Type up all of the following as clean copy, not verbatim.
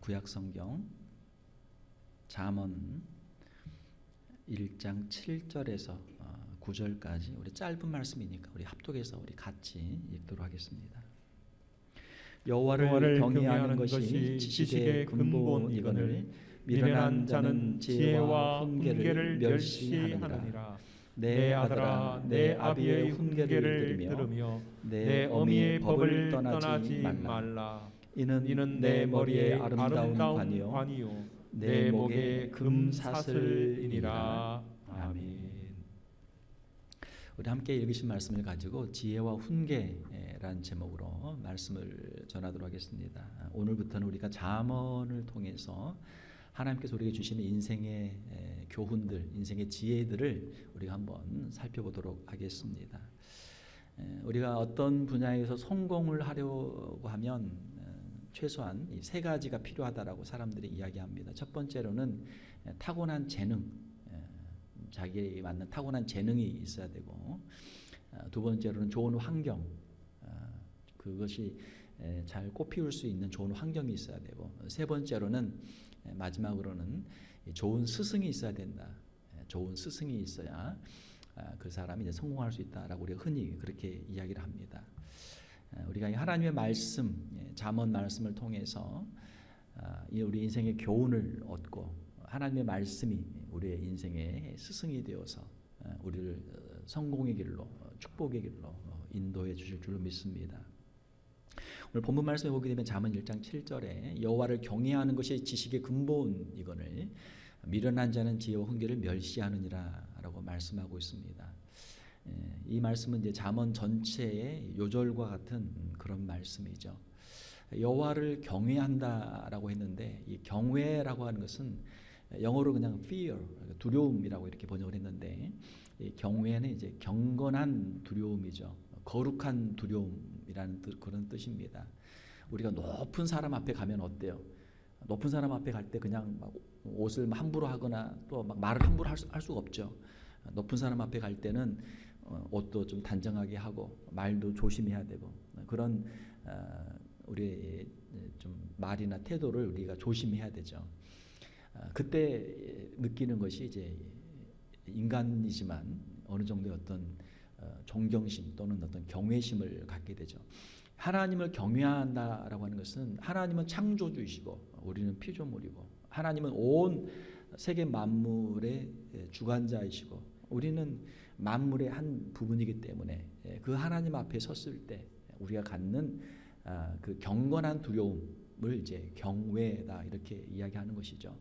구약 성경 잠언 1장 7절에서 9절까지 우리 짧은 말씀이니까 우리 합독해서 우리 같이 읽도록 하겠습니다. 여호와를 경외하는 것이 지식의 근본이거늘 미련한 자는 지혜와 훈계를 멸시하느니라. 내 아들아, 내 아비의 훈계를 들으며 내 어미의 법을 떠나지 말라. 이는 내 머리에 아름다운 관이요 내 목에 금사슬이니라. 아멘. 우리 함께 읽으신 말씀을 가지고 지혜와 훈계라는 제목으로 말씀을 전하도록 하겠습니다. 오늘부터는 우리가 잠언을 통해서 하나님께서 우리에게 주시는 인생의 교훈들, 인생의 지혜들을 우리가 한번 살펴보도록 하겠습니다. 우리가 어떤 분야에서 성공을 하려고 하면 최소한 이 세 가지가 필요하다라고 사람들이 이야기합니다. 첫 번째로는 타고난 재능, 자기에 맞는 타고난 재능이 있어야 되고, 두 번째로는 좋은 환경, 그것이 잘 꽃피울 수 있는 좋은 환경이 있어야 되고, 세 번째로는 마지막으로는 좋은 스승이 있어야 된다. 좋은 스승이 있어야 그 사람이 이제 성공할 수 있다라고 우리가 흔히 그렇게 이야기를 합니다. 우리가 하나님의 말씀, 잠언 말씀을 통해서 우리 인생의 교훈을 얻고 하나님의 말씀이 우리의 인생의 스승이 되어서 우리를 성공의 길로, 축복의 길로 인도해 주실 줄로 믿습니다. 오늘 본문 말씀에 보게 되면 잠언 1장 7절에 여호와를 경외하는 것이 지식의 근본이거늘 미련한 자는 지혜와 훈계를 멸시하느니라라고 말씀하고 있습니다. 이 말씀은 이제 잠언 전체의 요절과 같은 그런 말씀이죠. 여호와를 경외한다라고 했는데 이 경외라고 하는 것은 영어로 그냥 fear, 두려움이라고 이렇게 번역을 했는데 이 경외는 이제 경건한 두려움이죠. 거룩한 두려움이라는 그런 뜻입니다. 우리가 높은 사람 앞에 가면 어때요? 높은 사람 앞에 갈 때 그냥 막 옷을 함부로 하거나 또 막 말을 함부로 할 수가 없죠. 높은 사람 앞에 갈 때는 옷도 좀 단정하게 하고 말도 조심해야 되고 그런 우리의 좀 말이나 태도를 우리가 조심해야 되죠. 그때 느끼는 것이 이제 인간이지만 어느 정도의 어떤 존경심 또는 어떤 경외심을 갖게 되죠. 하나님을 경외한다라고 하는 것은 하나님은 창조주이시고 우리는 피조물이고 하나님은 온 세계 만물의 주관자이시고 우리는 만물의 한 부분이기 때문에 그 하나님 앞에 섰을 때 우리가 갖는 그 경건한 두려움을 이제 경외다 이렇게 이야기하는 것이죠.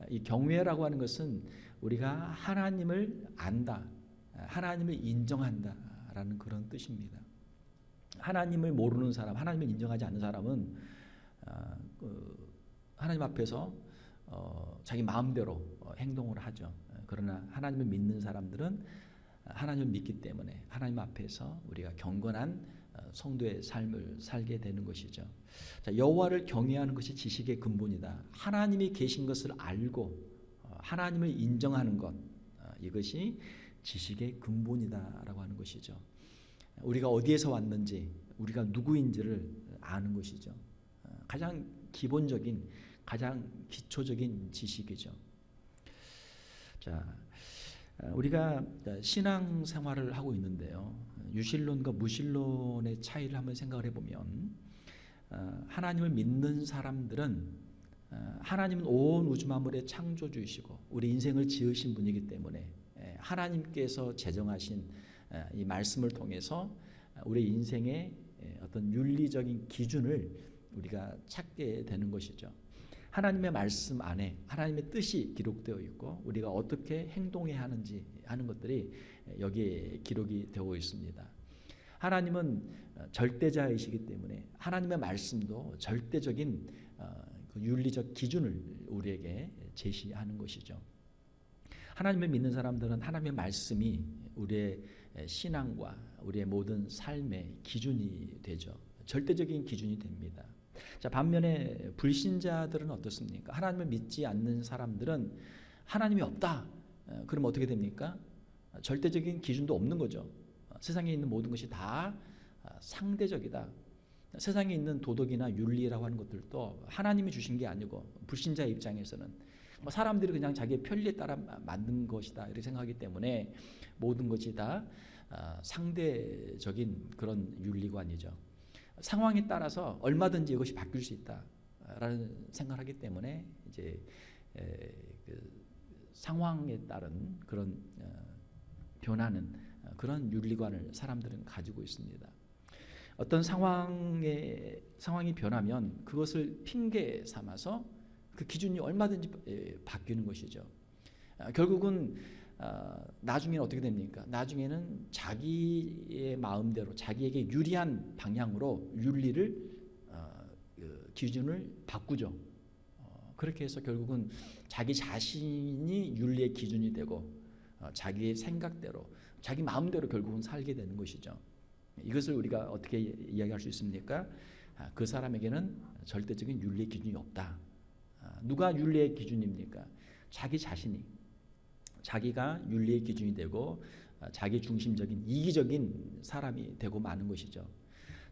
이 경외라고 하는 것은 우리가 하나님을 안다, 하나님을 인정한다라는 그런 뜻입니다. 하나님을 모르는 사람, 하나님을 인정하지 않는 사람은 하나님 앞에서 자기 마음대로 행동을 하죠. 그러나 하나님을 믿는 사람들은 하나님을 믿기 때문에 하나님 앞에서 우리가 경건한 성도의 삶을 살게 되는 것이죠. 자, 여호와를 경외하는 것이 지식의 근본이다. 하나님이 계신 것을 알고 하나님을 인정하는 것, 이것이 지식의 근본이다라고 하는 것이죠. 우리가 어디에서 왔는지, 우리가 누구인지를 아는 것이죠. 가장 기본적인, 가장 기초적인 지식이죠. 자, 우리가 신앙 생활을 하고 있는데요. 유실론과 무실론의 차이를 한번 생각을 해보면 하나님을 믿는 사람들은 하나님은 온 우주 만물의 창조주이시고 우리 인생을 지으신 분이기 때문에 하나님께서 제정하신 이 말씀을 통해서 우리 인생의 어떤 윤리적인 기준을 우리가 찾게 되는 것이죠. 하나님의 말씀 안에 하나님의 뜻이 기록되어 있고 우리가 어떻게 행동해야 하는지 하는 것들이 여기에 기록이 되어 있습니다. 하나님은 절대자이시기 때문에 하나님의 말씀도 절대적인 그 윤리적 기준을 우리에게 제시하는 것이죠. 하나님을 믿는 사람들은 하나님의 말씀이 우리의 신앙과 우리의 모든 삶의 기준이 되죠. 절대적인 기준이 됩니다. 자, 반면에 불신자들은 어떻습니까? 하나님을 믿지 않는 사람들은 하나님이 없다. 그럼 어떻게 됩니까? 절대적인 기준도 없는 거죠. 세상에 있는 모든 것이 다 상대적이다. 세상에 있는 도덕이나 윤리라고 하는 것들도 하나님이 주신 게 아니고 불신자의 입장에서는 뭐 사람들이 그냥 자기의 편리에 따라 만든 것이다 이렇게 생각하기 때문에 모든 것이 다 상대적인 그런 윤리관이죠. 상황에 따라서 얼마든지 이것이 바뀔 수 있다라는 생각을 하기 때문에 이제 그 상황에 따른 그런 변하는 그런 윤리관을 사람들은 가지고 있습니다. 어떤 상황이 변하면 그것을 핑계 삼아서 그 기준이 얼마든지 바뀌는 것이죠. 결국은 나중에는 어떻게 됩니까? 나중에는 자기의 마음대로 자기에게 유리한 방향으로 윤리를 기준을 바꾸죠. 그렇게 해서 결국은 자기 자신이 윤리의 기준이 되고 자기의 생각대로 자기 마음대로 결국은 살게 되는 것이죠. 이것을 우리가 어떻게 이야기할 수 있습니까? 그 사람에게는 절대적인 윤리의 기준이 없다. 누가 윤리의 기준입니까? 자기 자신이 자기가 윤리의 기준이 되고 자기 중심적인 이기적인 사람이 되고 마는 것이죠.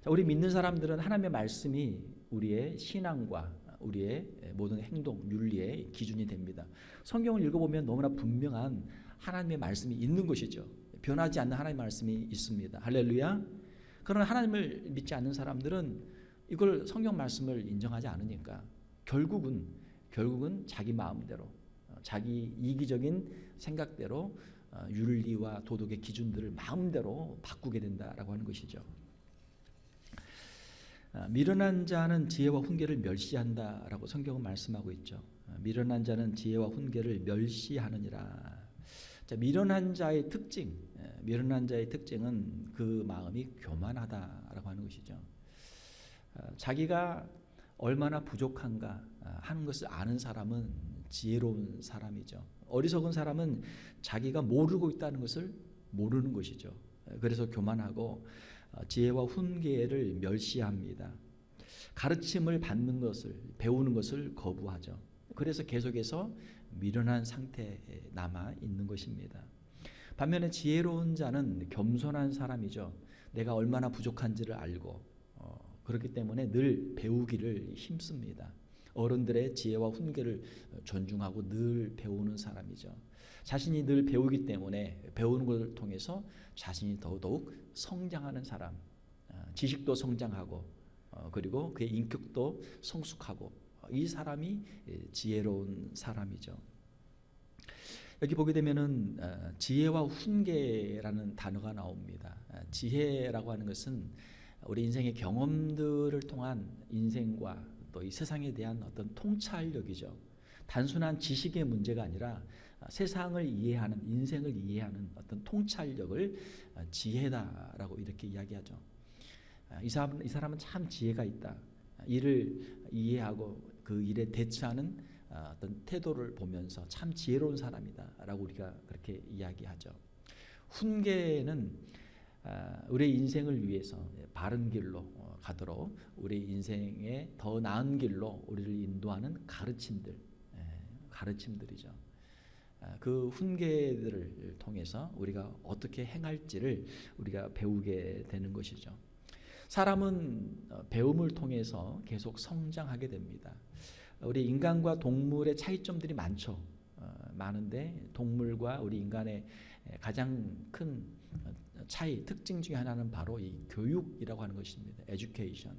자, 우리 믿는 사람들은 하나님의 말씀이 우리의 신앙과 우리의 모든 행동, 윤리의 기준이 됩니다. 성경을 읽어보면 너무나 분명한 하나님의 말씀이 있는 것이죠. 변하지 않는 하나님의 말씀이 있습니다. 할렐루야. 그러나 하나님을 믿지 않는 사람들은 이걸 성경 말씀을 인정하지 않으니까 결국은 자기 마음대로 자기 이기적인 생각대로 윤리와 도덕의 기준들을 마음대로 바꾸게 된다라고 하는 것이죠. 미련한 자는 지혜와 훈계를 멸시한다라고 성경은 말씀하고 있죠. 미련한 자는 지혜와 훈계를 멸시하느니라. 자, 미련한 자의 특징은 그 마음이 교만하다라고 하는 것이죠. 자기가 얼마나 부족한가 하는 것을 아는 사람은 지혜로운 사람이죠. 어리석은 사람은 자기가 모르고 있다는 것을 모르는 것이죠. 그래서 교만하고 지혜와 훈계를 멸시합니다. 가르침을 받는 것을 배우는 것을 거부하죠. 그래서 계속해서 미련한 상태에 남아 있는 것입니다. 반면에 지혜로운 자는 겸손한 사람이죠. 내가 얼마나 부족한지를 알고 그렇기 때문에 늘 배우기를 힘씁니다. 어른들의 지혜와 훈계를 존중하고 늘 배우는 사람이죠. 자신이 늘 배우기 때문에 배우는 것을 통해서 자신이 더더욱 성장하는 사람, 지식도 성장하고 그리고 그의 인격도 성숙하고 이 사람이 지혜로운 사람이죠. 여기 보게 되면은 지혜와 훈계라는 단어가 나옵니다. 지혜라고 하는 것은 우리 인생의 경험들을 통한 인생과 또 이 세상에 대한 어떤 통찰력이죠. 단순한 지식의 문제가 아니라 세상을 이해하는, 인생을 이해하는 어떤 통찰력을 지혜다라고 이렇게 이야기하죠. 이 사람은 참 지혜가 있다. 일을 이해하고 그 일에 대처하는 어떤 태도를 보면서 참 지혜로운 사람이다라고 우리가 그렇게 이야기하죠. 훈계는 우리의 인생을 위해서 바른 길로 가도록 우리 인생의 더 나은 길로 우리를 인도하는 가르침들이죠. 그 훈계들을 통해서 우리가 어떻게 행할지를 우리가 배우게 되는 것이죠. 사람은 배움을 통해서 계속 성장하게 됩니다. 우리 인간과 동물의 차이점들이 많은데 동물과 우리 인간의 가장 큰 특징 중에 하나는 바로 이 교육이라고 하는 것입니다. 에듀케이션.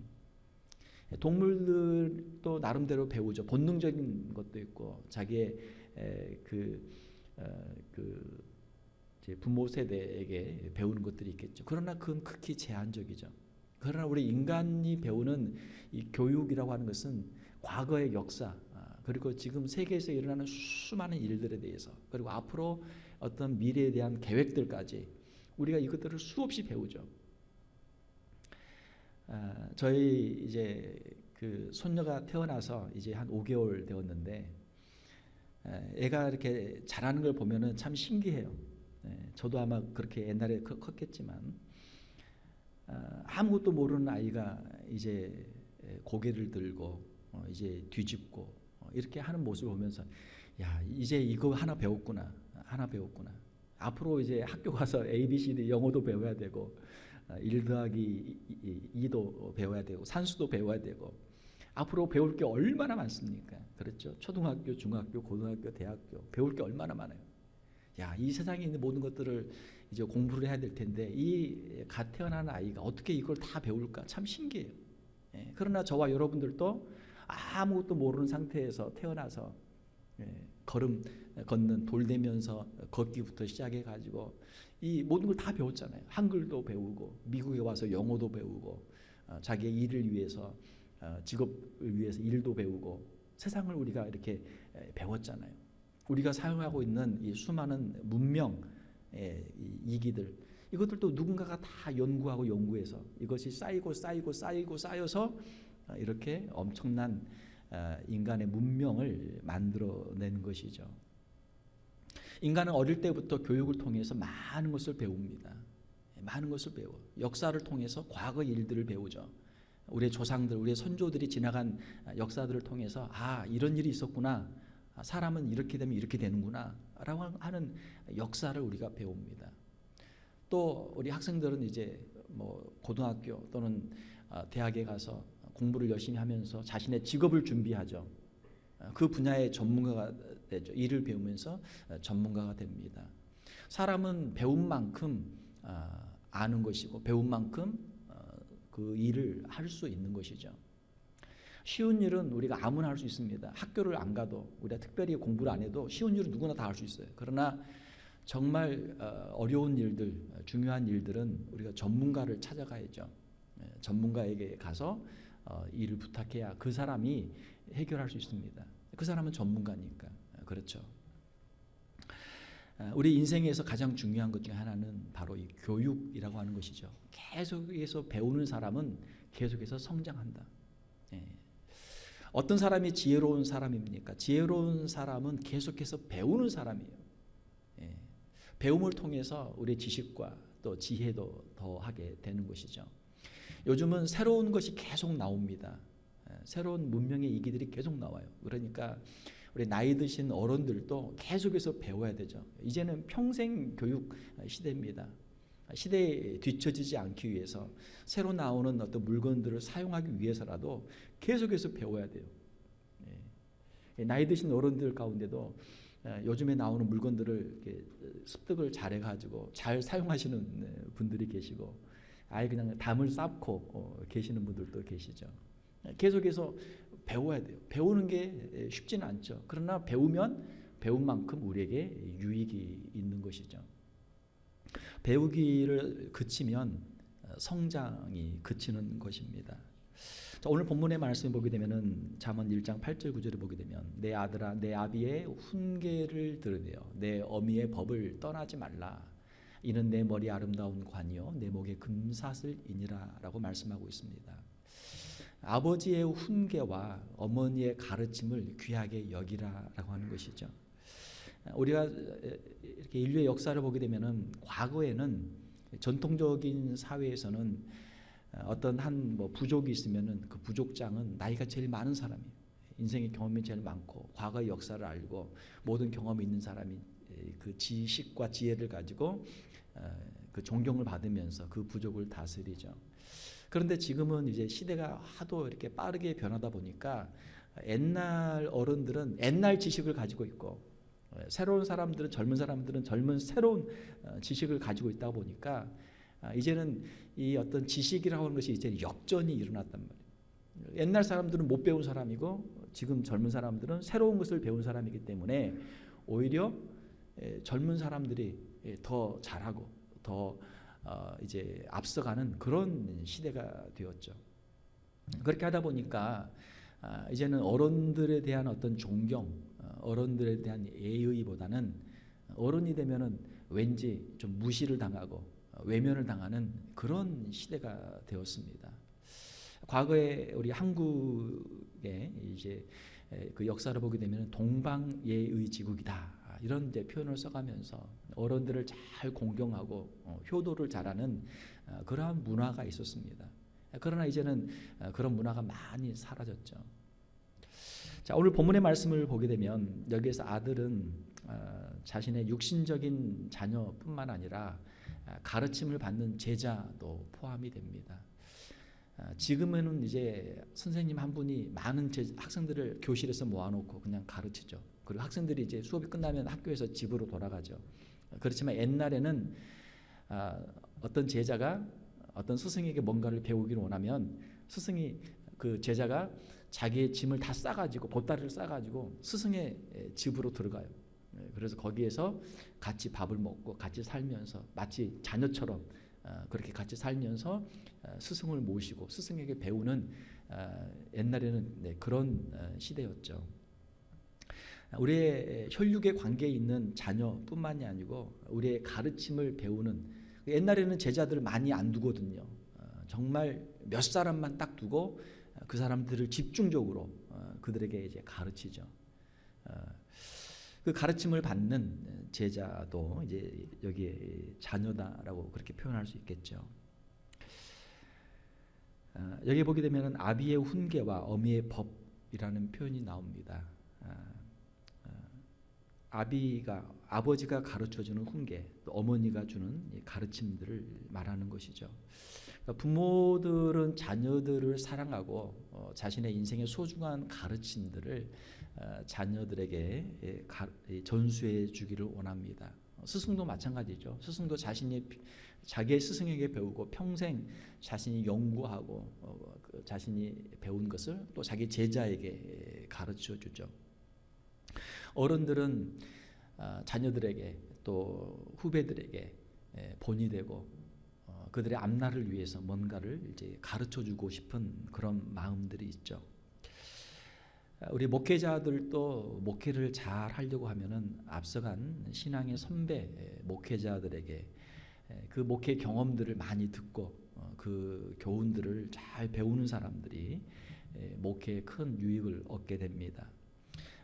동물들도 나름대로 배우죠. 본능적인 것도 있고 자기의 제 부모 세대에게 배우는 것들이 있겠죠. 그러나 그건 극히 제한적이죠. 그러나 우리 인간이 배우는 이 교육이라고 하는 것은 과거의 역사 그리고 지금 세계에서 일어나는 수많은 일들에 대해서 그리고 앞으로 어떤 미래에 대한 계획들까지 우리가 이것들을 수없이 배우죠. 저희 이제 그 손녀가 태어나서 이제 한 5개월 되었는데 애가 이렇게 자라는 걸 보면은 참 신기해요. 저도 아마 그렇게 옛날에 컸겠지만 아무것도 모르는 아이가 이제 고개를 들고 이제 뒤집고 이렇게 하는 모습을 보면서 야 이제 이거 하나 배웠구나. 앞으로 이제 학교 가서 ABCD 영어도 배워야 되고 1 더하기 2도 배워야 되고 산수도 배워야 되고 앞으로 배울 게 얼마나 많습니까? 그렇죠? 초등학교, 중학교, 고등학교, 대학교 배울 게 얼마나 많아요. 야, 이 세상에 있는 모든 것들을 이제 공부를 해야 될 텐데 이 갓 태어난 아이가 어떻게 이걸 다 배울까? 참 신기해요. 그러나 저와 여러분들도 아무것도 모르는 상태에서 태어나서 걸음 걷는 돌 대면서 걷기부터 시작해 가지고 이 모든 걸 다 배웠잖아요. 한글도 배우고 미국에 와서 영어도 배우고 자기의 일을 위해서 직업을 위해서 일도 배우고 세상을 우리가 이렇게 배웠잖아요. 우리가 사용하고 있는 이 수많은 문명 이기들 이것들도 누군가가 다 연구하고 연구해서 이것이 쌓여서 이렇게 엄청난 인간의 문명을 만들어낸 것이죠. 인간은 어릴 때부터 교육을 통해서 많은 것을 배웁니다. 많은 것을 배워. 역사를 통해서 과거 일들을 배우죠. 우리의 조상들, 우리의 선조들이 지나간 역사들을 통해서 이런 일이 있었구나. 사람은 이렇게 되면 이렇게 되는구나 라고 하는 역사를 우리가 배웁니다. 또 우리 학생들은 이제 뭐 고등학교 또는 대학에 가서 공부를 열심히 하면서 자신의 직업을 준비하죠. 그 분야의 전문가가 되죠. 일을 배우면서 전문가가 됩니다. 사람은 배운 만큼 아는 것이고 배운 만큼 그 일을 할 수 있는 것이죠. 쉬운 일은 우리가 아무나 할 수 있습니다. 학교를 안 가도 우리가 특별히 공부를 안 해도 쉬운 일은 누구나 다 할 수 있어요. 그러나 정말 어려운 일들, 중요한 일들은 우리가 전문가를 찾아가야죠. 전문가에게 가서 일을 부탁해야 그 사람이 해결할 수 있습니다. 그 사람은 전문가니까. 그렇죠. 우리 인생에서 가장 중요한 것 중에 하나는 바로 이 교육이라고 하는 것이죠. 계속해서 배우는 사람은 계속해서 성장한다. 어떤 사람이 지혜로운 사람입니까? 지혜로운 사람은 계속해서 배우는 사람이에요. 배움을 통해서 우리의 지식과 또 지혜도 더하게 되는 것이죠. 요즘은 새로운 것이 계속 나옵니다. 새로운 문명의 이기들이 계속 나와요. 그러니까 우리 나이 드신 어른들도 계속해서 배워야 되죠. 이제는 평생 교육 시대입니다. 시대에 뒤처지지 않기 위해서 새로 나오는 어떤 물건들을 사용하기 위해서라도 계속해서 배워야 돼요. 나이 드신 어른들 가운데도 요즘에 나오는 물건들을 이렇게 습득을 잘해가지고 잘 사용하시는 분들이 계시고 아예 그냥 담을 쌓고 계시는 분들도 계시죠. 계속해서 배워야 돼요. 배우는 게 쉽지는 않죠. 그러나 배우면 배운 만큼 우리에게 유익이 있는 것이죠. 배우기를 그치면 성장이 그치는 것입니다. 자, 오늘 본문의 말씀을 보게 되면은 잠언 1장 8절 9절을 보게 되면 내 아들아 내 아비의 훈계를 들으며 내 어미의 법을 떠나지 말라. 이는 내 머리 아름다운 관이요 내 목에 금사슬이니라 라고 말씀하고 있습니다. 아버지의 훈계와 어머니의 가르침을 귀하게 여기라라고 하는 것이죠. 우리가 이렇게 인류의 역사를 보게 되면은 과거에는 전통적인 사회에서는 어떤 한 뭐 부족이 있으면은 그 부족장은 나이가 제일 많은 사람이에요. 인생의 경험이 제일 많고 과거의 역사를 알고 모든 경험이 있는 사람이 그 지식과 지혜를 가지고 그 존경을 받으면서 그 부족을 다스리죠. 그런데 지금은 이제 시대가 하도 이렇게 빠르게 변하다 보니까 옛날 어른들은 옛날 지식을 가지고 있고 새로운 사람들은 젊은 사람들은 젊은 새로운 지식을 가지고 있다 보니까 이제는 이 어떤 지식이라고 하는 것이 이제 역전이 일어났단 말이에요. 옛날 사람들은 못 배운 사람이고 지금 젊은 사람들은 새로운 것을 배운 사람이기 때문에 오히려 젊은 사람들이 더 잘하고 더 이제 앞서가는 그런 시대가 되었죠. 그렇게 하다 보니까 이제는 어른들에 대한 어떤 존경, 어른들에 대한 예의보다는 어른이 되면은 왠지 좀 무시를 당하고 외면을 당하는 그런 시대가 되었습니다. 과거에 우리 한국의 이제 그 역사를 보게 되면 동방예의 지국이다. 이런 이제 표현을 써가면서 어른들을 잘 공경하고 효도를 잘하는 그러한 문화가 있었습니다. 그러나 이제는 그런 문화가 많이 사라졌죠. 자, 오늘 본문의 말씀을 보게 되면 여기에서 아들은 자신의 육신적인 자녀뿐만 아니라 가르침을 받는 제자도 포함이 됩니다. 지금은 이제 선생님 한 분이 많은 학생들을 교실에서 모아놓고 그냥 가르치죠. 그리고 학생들이 이제 수업이 끝나면 학교에서 집으로 돌아가죠. 그렇지만 옛날에는 어떤 제자가 어떤 스승에게 뭔가를 배우기를 원하면 스승이 그 제자가 자기의 짐을 다 싸가지고 보따리를 싸가지고 스승의 집으로 들어가요. 그래서 거기에서 같이 밥을 먹고 같이 살면서 마치 자녀처럼 그렇게 같이 살면서 스승을 모시고 스승에게 배우는 옛날에는 그런 시대였죠. 우리의 혈육의 관계에 있는 자녀뿐만이 아니고 우리의 가르침을 배우는, 옛날에는 제자들을 많이 안 두거든요. 정말 몇 사람만 딱 두고 그 사람들을 집중적으로 그들에게 이제 가르치죠. 그 가르침을 받는 제자도 이제 여기에 자녀다라고 그렇게 표현할 수 있겠죠. 여기 보게 되면 아비의 훈계와 어미의 법이라는 표현이 나옵니다. 아버지가 가르쳐주는 훈계, 또 어머니가 주는 가르침들을 말하는 것이죠. 그러니까 부모들은 자녀들을 사랑하고 자신의 인생의 소중한 가르침들을 자녀들에게 전수해 주기를 원합니다. 스승도 마찬가지죠. 스승도 자기의 스승에게 배우고 평생 자신이 연구하고 자신이 배운 것을 또 자기 제자에게 가르쳐 주죠. 어른들은 자녀들에게 또 후배들에게 본이 되고 그들의 앞날을 위해서 뭔가를 이제 가르쳐주고 싶은 그런 마음들이 있죠. 우리 목회자들도 목회를 잘 하려고 하면은 앞서간 신앙의 선배 목회자들에게 그 목회 경험들을 많이 듣고 그 교훈들을 잘 배우는 사람들이 목회에 큰 유익을 얻게 됩니다.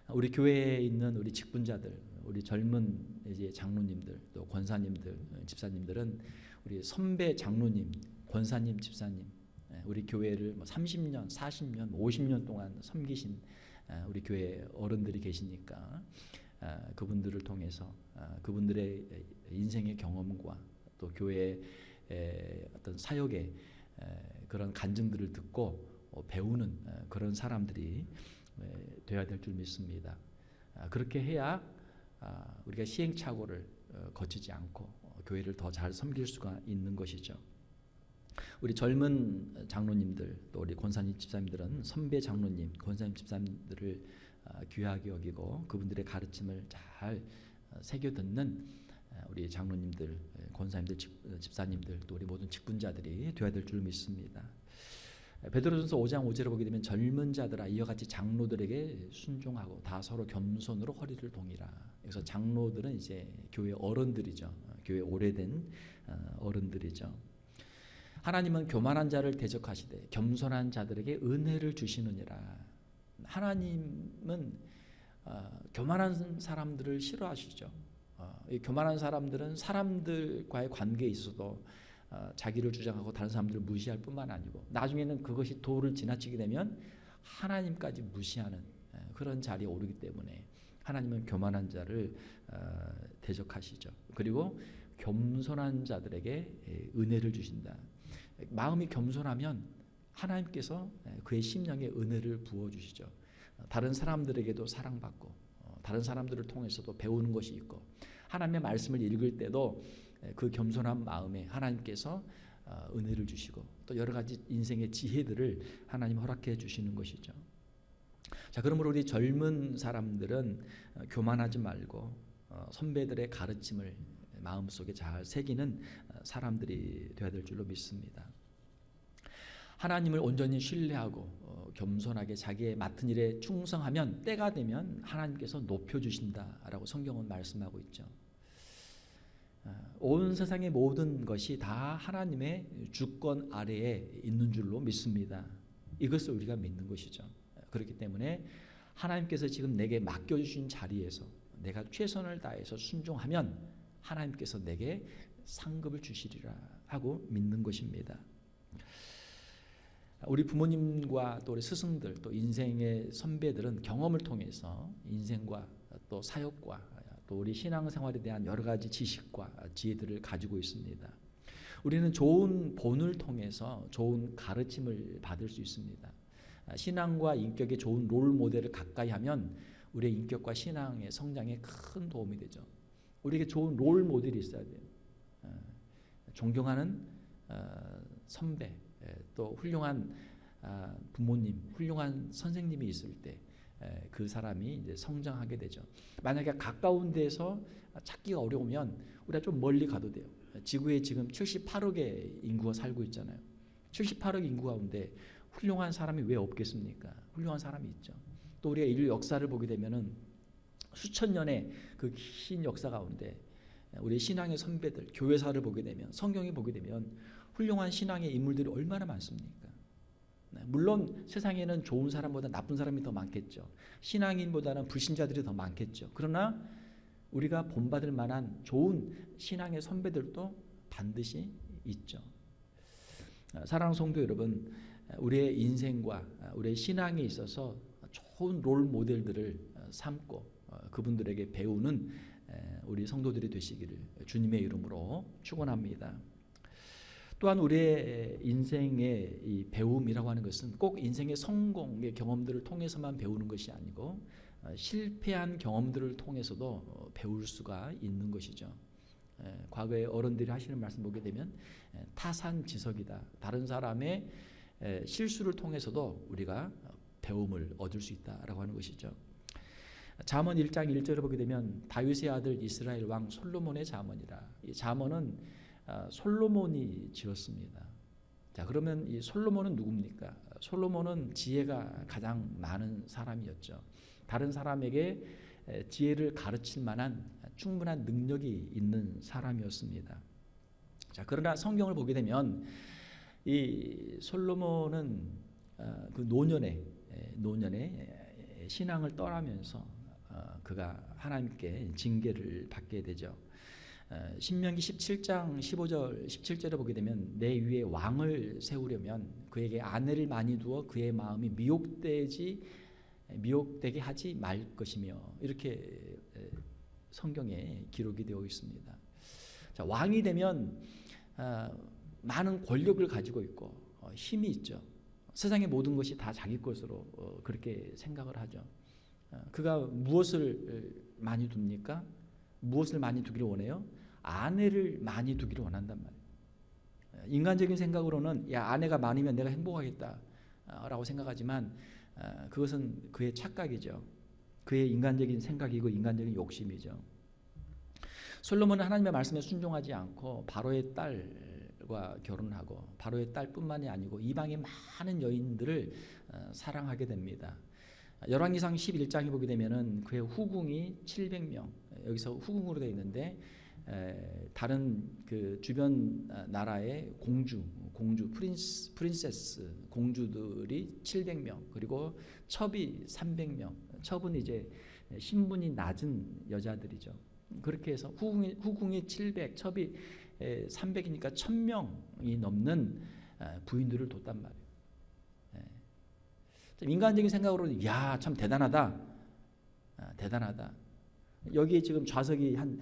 우리 교회에 있는 우리 직분자들, 우리 젊은 이제 장로님들, 또 권사님들, 집사님들은 우리 선배 장로님, 권사님, 집사님, 우리 교회를 30년, 40년, 50년 동안 섬기신 우리 교회 어른들이 계시니까 그분들을 통해서 그분들의 인생의 경험과 또 교회의 어떤 사역의 그런 간증들을 듣고 배우는 그런 사람들이 되어야 될 줄 믿습니다. 그렇게 해야 우리가 시행착오를 거치지 않고 교회를 더 잘 섬길 수가 있는 것이죠. 우리 젊은 장로님들 또 우리 권사님 집사님들은 선배 장로님, 권사님 집사님들을 귀하게 여기고 그분들의 가르침을 잘 새겨 듣는 우리 장로님들, 권사님들, 집사님들 또 우리 모든 직분자들이 되어야 될 줄 믿습니다. 베드로전서 5장 5절을 보게 되면 젊은 자들아 이와 같이 장로들에게 순종하고 다 서로 겸손으로 허리를 동이라. 그래서 장로들은 이제 교회 어른들이죠. 교회 오래된 어른들이죠. 하나님은 교만한 자를 대적하시되 겸손한 자들에게 은혜를 주시느니라. 하나님은 교만한 사람들을 싫어하시죠. 이 교만한 사람들은 사람들과의 관계에 있어도 자기를 주장하고 다른 사람들을 무시할 뿐만 아니고 나중에는 그것이 도를 지나치게 되면 하나님까지 무시하는 그런 자리에 오르기 때문에 하나님은 교만한 자를 대적하시죠. 그리고 겸손한 자들에게 은혜를 주신다. 마음이 겸손하면 하나님께서 그의 심령에 은혜를 부어주시죠. 다른 사람들에게도 사랑받고 다른 사람들을 통해서도 배우는 것이 있고 하나님의 말씀을 읽을 때도 그 겸손한 마음에 하나님께서 은혜를 주시고 또 여러 가지 인생의 지혜들을 하나님 허락해 주시는 것이죠. 자, 그러므로 우리 젊은 사람들은 교만하지 말고 선배들의 가르침을 마음속에 잘 새기는 사람들이 되어야 될 줄로 믿습니다. 하나님을 온전히 신뢰하고 겸손하게 자기의 맡은 일에 충성하면 때가 되면 하나님께서 높여주신다라고 성경은 말씀하고 있죠. 온 세상의 모든 것이 다 하나님의 주권 아래에 있는 줄로 믿습니다. 이것을 우리가 믿는 것이죠. 그렇기 때문에 하나님께서 지금 내게 맡겨주신 자리에서 내가 최선을 다해서 순종하면 하나님께서 내게 상급을 주시리라 하고 믿는 것입니다. 우리 부모님과 또 우리 스승들 또 인생의 선배들은 경험을 통해서 인생과 또 사역과 또 우리 신앙생활에 대한 여러 가지 지식과 지혜들을 가지고 있습니다. 우리는 좋은 본을 통해서 좋은 가르침을 받을 수 있습니다. 신앙과 인격의 좋은 롤 모델을 가까이 하면 우리의 인격과 신앙의 성장에 큰 도움이 되죠. 우리에게 좋은 롤 모델이 있어야 돼요. 존경하는 선배, 또 훌륭한 부모님, 훌륭한 선생님이 있을 때 그 사람이 이제 성장하게 되죠. 만약에 가까운 데서 찾기가 어려우면 우리가 좀 멀리 가도 돼요. 지구에 지금 78억의 인구가 살고 있잖아요. 78억 인구 가운데 훌륭한 사람이 왜 없겠습니까? 훌륭한 사람이 있죠. 또 우리가 인류 역사를 보게 되면은 수천 년의 그 긴 역사 가운데 우리 신앙의 선배들, 교회사를 보게 되면, 성경에 보게 되면 훌륭한 신앙의 인물들이 얼마나 많습니까? 물론 세상에는 좋은 사람보다 나쁜 사람이 더 많겠죠. 신앙인보다는 불신자들이 더 많겠죠. 그러나 우리가 본받을 만한 좋은 신앙의 선배들도 반드시 있죠. 사랑하는 성도 여러분, 우리의 인생과 우리의 신앙에 있어서 좋은 롤 모델들을 삼고 그분들에게 배우는 우리 성도들이 되시기를 주님의 이름으로 축원합니다. 또한 우리의 인생의 이 배움이라고 하는 것은 꼭 인생의 성공의 경험들을 통해서만 배우는 것이 아니고 실패한 경험들을 통해서도 배울 수가 있는 것이죠. 과거에 어른들이 하시는 말씀 보게 되면 타산지석이다. 다른 사람의 실수를 통해서도 우리가 배움을 얻을 수 있다라고 하는 것이죠. 잠언 1장 1절을 보게 되면 다윗의 아들 이스라엘 왕 솔로몬의 잠언이라. 이 잠언은 솔로몬이 지었습니다. 자, 그러면 이 솔로몬은 누굽니까? 솔로몬은 지혜가 가장 많은 사람이었죠. 다른 사람에게 지혜를 가르칠 만한 충분한 능력이 있는 사람이었습니다. 자, 그러나 성경을 보게 되면 이 솔로몬은 그 노년에 신앙을 떠나면서 그가 하나님께 징계를 받게 되죠. 신명기 17장 15절 17절에 보게 되면 내 위에 왕을 세우려면 그에게 아내를 많이 두어 그의 마음이 미혹되게 하지 말 것이며, 이렇게 성경에 기록이 되어 있습니다. 자, 왕이 되면 많은 권력을 가지고 있고 힘이 있죠. 세상의 모든 것이 다 자기 것으로 그렇게 생각을 하죠. 그가 무엇을 많이 둡니까? 무엇을 많이 두기를 원해요? 아내를 많이 두기를 원한단 말이에요. 인간적인 생각으로는 야, 아내가 많으면 내가 행복하겠다라고 생각하지만 그것은 그의 착각이죠. 그의 인간적인 생각이고 인간적인 욕심이죠. 솔로몬은 하나님의 말씀에 순종하지 않고 바로의 딸과 결혼하고 바로의 딸뿐만이 아니고 이방의 많은 여인들을 사랑하게 됩니다. 열왕기상 11장에 보게 되면은 그의 후궁이 700명, 여기서 후궁으로 되어 있는데 다른 그 주변 나라의 공주 프린세스 공주들이 700명, 그리고 첩이 300명. 첩은 이제 신분이 낮은 여자들이죠. 그렇게 해서 후궁이 700, 첩이 300이니까 1000명이 넘는 부인들을 뒀단 말이에요. 인간적인 생각으로는 야, 참 대단하다. 여기 지금 좌석이 한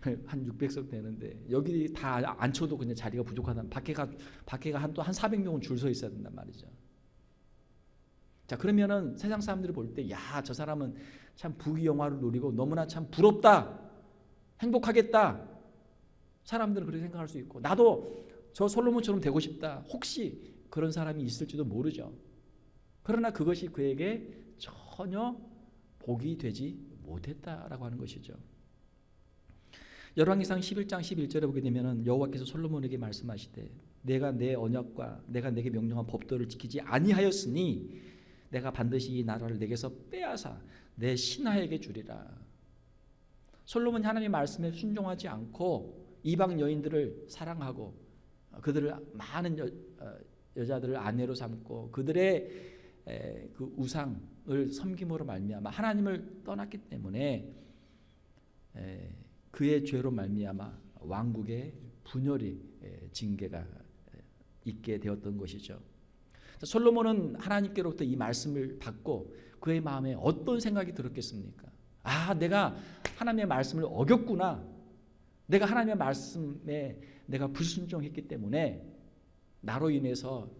600석 되는데 여기 다 앉혀도 그냥 자리가 부족하다. 밖에가 한 400명은 줄 서 있어야 된단 말이죠. 자, 그러면은 세상 사람들이 볼 때 야, 저 사람은 참 부귀영화를 누리고 너무나 참 부럽다. 행복하겠다. 사람들은 그렇게 생각할 수 있고, 나도 저 솔로몬처럼 되고 싶다. 혹시 그런 사람이 있을지도 모르죠. 그러나 그것이 그에게 전혀 복이 되지 못했다라고 하는 것이죠. 열왕기상 11장 11절에 보게 되면은 여호와께서 솔로몬에게 말씀하시되 내가 내 언약과 내가 내게 명령한 법도를 지키지 아니하였으니 내가 반드시 이 나라를 내게서 빼앗아 내 신하에게 주리라. 솔로몬이 하나님의 말씀에 순종하지 않고 이방 여인들을 사랑하고 그들을 많은 여자들을 아내로 삼고 그들의 그 우상을 섬김으로 말미암아 하나님을 떠났기 때문에 그의 죄로 말미암아 왕국의 분열이 징계가 있게 되었던 것이죠. 솔로몬은 하나님께로부터 이 말씀을 받고 그의 마음에 어떤 생각이 들었겠습니까? 내가 하나님의 말씀을 어겼구나. 내가 하나님의 말씀에 내가 불순종했기 때문에 나로 인해서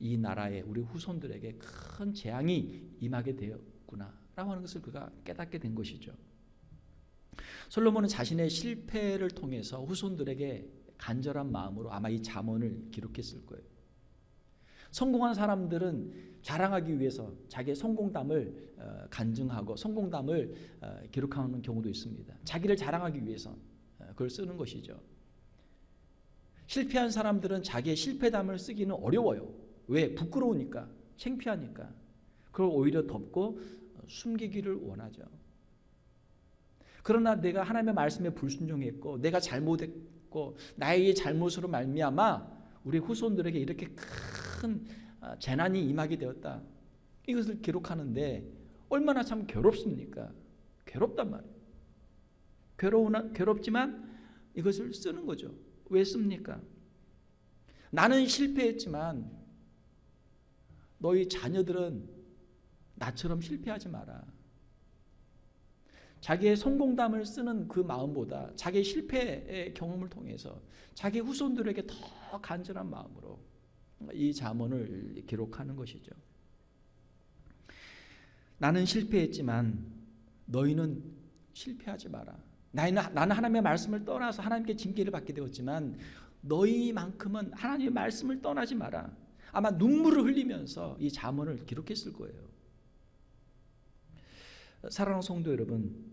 이 나라에 우리 후손들에게 큰 재앙이 임하게 되었구나라고 하는 것을 그가 깨닫게 된 것이죠. 솔로몬은 자신의 실패를 통해서 후손들에게 간절한 마음으로 아마 이 잠언을 기록했을 거예요. 성공한 사람들은 자랑하기 위해서 자기의 성공담을 간증하고 성공담을 기록하는 경우도 있습니다. 자기를 자랑하기 위해서 그걸 쓰는 것이죠. 실패한 사람들은 자기의 실패담을 쓰기는 어려워요. 왜? 부끄러우니까, 창피하니까. 그걸 오히려 덮고 숨기기를 원하죠. 그러나 내가 하나님의 말씀에 불순종했고 내가 잘못했고 나의 잘못으로 말미암아 우리 후손들에게 이렇게 큰 재난이 임하게 되었다. 이것을 기록하는데 얼마나 참 괴롭습니까? 괴롭단 말이에요. 괴롭지만 이것을 쓰는 거죠. 왜 씁니까? 나는 실패했지만 너희 자녀들은 나처럼 실패하지 마라. 자기의 성공담을 쓰는 그 마음보다 자기의 실패의 경험을 통해서 자기 후손들에게 더 간절한 마음으로 이 잠언을 기록하는 것이죠. 나는 실패했지만 너희는 실패하지 마라. 나는 하나님의 말씀을 떠나서 하나님께 징계를 받게 되었지만 너희만큼은 하나님의 말씀을 떠나지 마라. 아마 눈물을 흘리면서 이 잠언을 기록했을 거예요. 사랑하는 성도 여러분,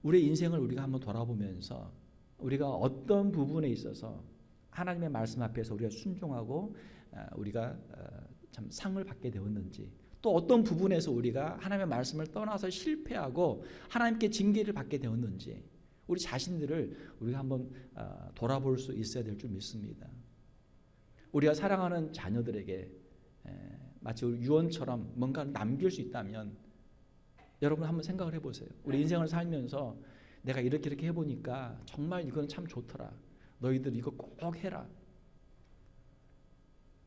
우리의 인생을 우리가 한번 돌아보면서 우리가 어떤 부분에 있어서 하나님의 말씀 앞에서 우리가 순종하고 우리가 참 상을 받게 되었는지, 또 어떤 부분에서 우리가 하나님의 말씀을 떠나서 실패하고 하나님께 징계를 받게 되었는지 우리 자신들을 우리가 한번 돌아볼 수 있어야 될 줄 믿습니다. 우리가 사랑하는 자녀들에게 마치 유언처럼 뭔가 남길 수 있다면 여러분 한번 생각을 해보세요. 우리 인생을 살면서 내가 이렇게 해보니까 정말 이건 참 좋더라. 너희들 이거 꼭 해라.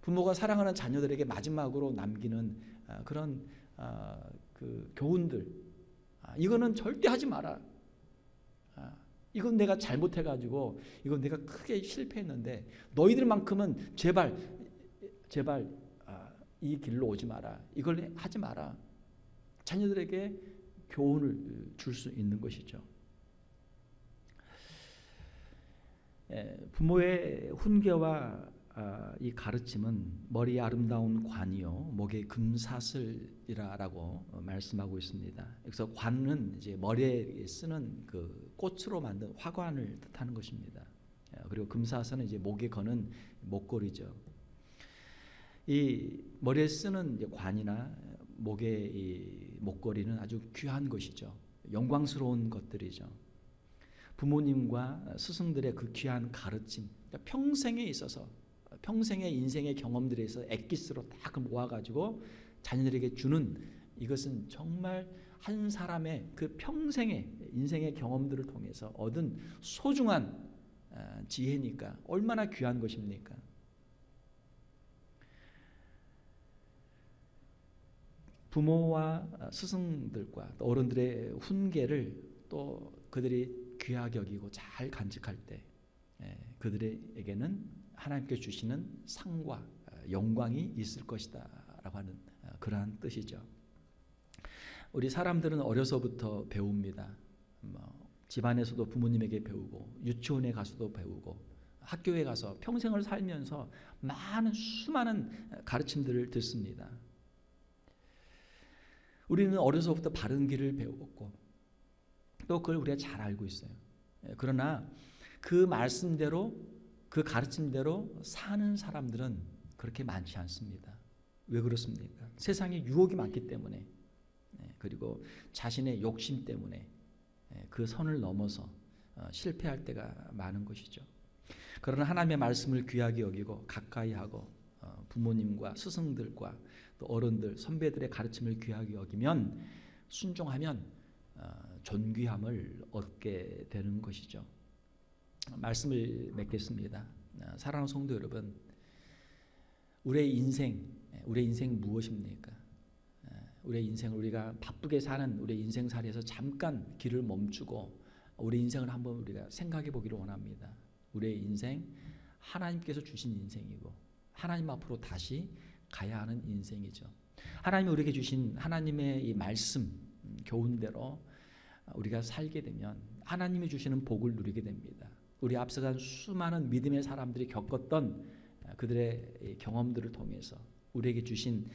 부모가 사랑하는 자녀들에게 마지막으로 남기는 그런 그 교훈들, 이거는 절대 하지 마라. 이건 내가 잘못해가지고 이건 내가 크게 실패했는데 너희들만큼은 제발 이 길로 오지 마라. 이걸 하지 마라. 자녀들에게 교훈을 줄 수 있는 것이죠. 부모의 훈계와 이 가르침은 머리에 아름다운 관이요 목에 금사슬이라고 말씀하고 있습니다. 그래서 관은 이제 머리에 쓰는 그 꽃으로 만든 화관을 뜻하는 것입니다. 그리고 금사슬은 이제 목에 거는 목걸이죠. 이 머리에 쓰는 이제 관이나 목의 이 목걸이는 아주 귀한 것이죠. 영광스러운 것들이죠. 부모님과 스승들의 그 귀한 가르침, 그러니까 평생에 있어서 평생의 인생의 경험들에 있어서 엑기스로 딱 모아가지고 자녀들에게 주는, 이것은 정말 한 사람의 그 평생의 인생의 경험들을 통해서 얻은 소중한 지혜니까 얼마나 귀한 것입니까? 부모와 스승들과 또 어른들의 훈계를 또 그들이 귀하게 여기고 잘 간직할 때 그들에게는 하나님께 주시는 상과 영광이 있을 것이다 라고 하는 그러한 뜻이죠. 우리 사람들은 어려서부터 배웁니다. 집안에서도 부모님에게 배우고 유치원에 가서도 배우고 학교에 가서 평생을 살면서 수많은 가르침들을 듣습니다. 우리는 어려서부터 바른 길을 배웠고 또 그걸 우리가 잘 알고 있어요. 그러나 그 말씀대로 그 가르침대로 사는 사람들은 그렇게 많지 않습니다. 왜 그렇습니까? 세상에 유혹이 많기 때문에, 그리고 자신의 욕심 때문에 그 선을 넘어서 실패할 때가 많은 것이죠. 그러나 하나님의 말씀을 귀하게 여기고 가까이 하고 부모님과 스승들과 또 어른들, 선배들의 가르침을 귀하게 여기면, 순종하면 존귀함을 얻게 되는 것이죠. 말씀을 맺겠습니다. 사랑하는 성도 여러분, 우리의 인생 무엇입니까? 우리의 인생을 우리가 바쁘게 사는 우리의 인생살이에서 잠깐 길을 멈추고 우리 인생을 한번 우리가 생각해 보기를 원합니다. 우리의 인생 하나님께서 주신 인생이고 하나님 앞으로 다시 가야 하는 인생이죠. 하나님이 우리에게 주신 하나님의 이 말씀 교훈대로 우리가 살게 되면 하나님이 주시는 복을 누리게 됩니다. 우리 앞서간 수많은 믿음의 사람들이 겪었던 그들의 경험들을 통해서 우리에게 주신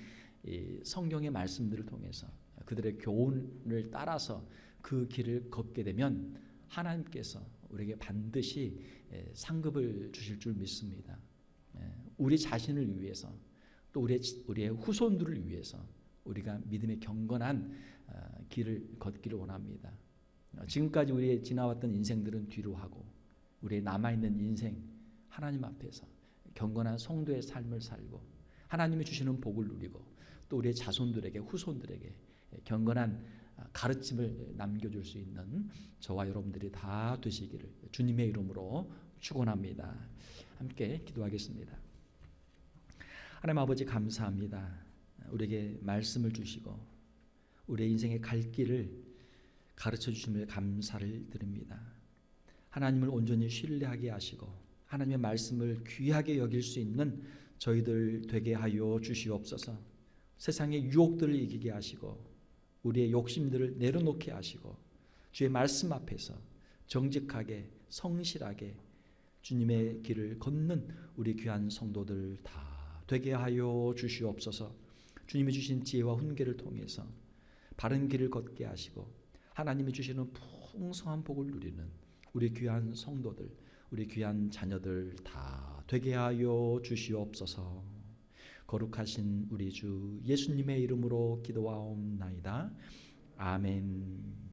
성경의 말씀들을 통해서 그들의 교훈을 따라서 그 길을 걷게 되면 하나님께서 우리에게 반드시 상급을 주실 줄 믿습니다. 우리 자신을 위해서 또 우리의 후손들을 위해서 우리가 믿음의 경건한 길을 걷기를 원합니다. 지금까지 우리의 지나왔던 인생들은 뒤로 하고 우리의 남아있는 인생 하나님 앞에서 경건한 성도의 삶을 살고 하나님이 주시는 복을 누리고 또 우리의 자손들에게 후손들에게 경건한 가르침을 남겨줄 수 있는 저와 여러분들이 다 되시기를 주님의 이름으로 축원합니다. 함께 기도하겠습니다. 하나님 아버지 감사합니다. 우리에게 말씀을 주시고 우리의 인생의 갈 길을 가르쳐 주심을 감사를 드립니다. 하나님을 온전히 신뢰하게 하시고 하나님의 말씀을 귀하게 여길 수 있는 저희들 되게 하여 주시옵소서. 세상의 유혹들을 이기게 하시고 우리의 욕심들을 내려놓게 하시고 주의 말씀 앞에서 정직하게 성실하게 주님의 길을 걷는 우리 귀한 성도들 다 되게 하여 주시옵소서. 주님이 주신 지혜와 훈계를 통해서 바른 길을 걷게 하시고 하나님이 주시는 풍성한 복을 누리는 우리 귀한 성도들, 우리 귀한 자녀들 다 되게 하여 주시옵소서. 거룩하신 우리 주 예수님의 이름으로 기도하옵나이다. 아멘.